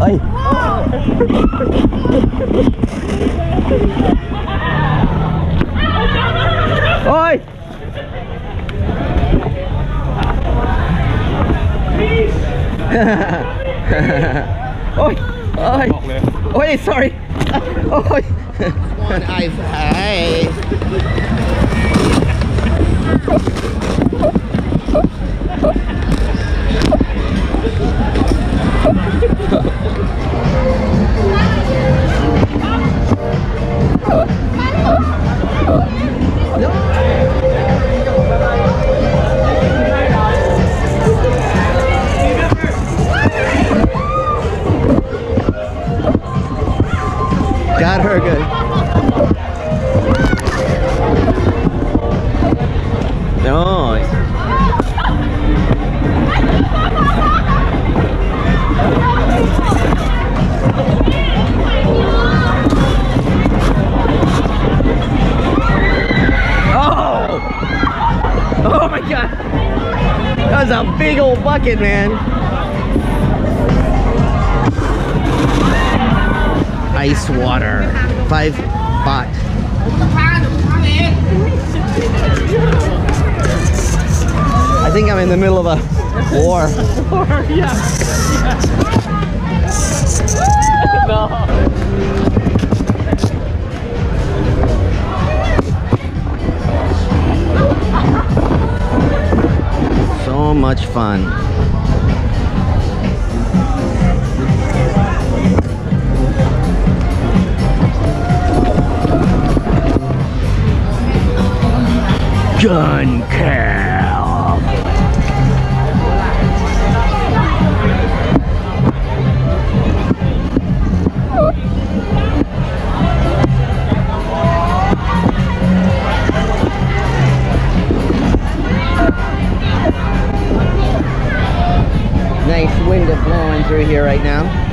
Ôi. Ôi. Ôi. Ôi. Ôi, sorry. Ôi. One eye phải. Got her good. Nice. Oh! Oh my god! That was a big old bucket, man. Ice water. 5 baht. I think I'm in the middle of a war. Yeah. No. So much fun. Gun camp. Nice wind blowing through here right now.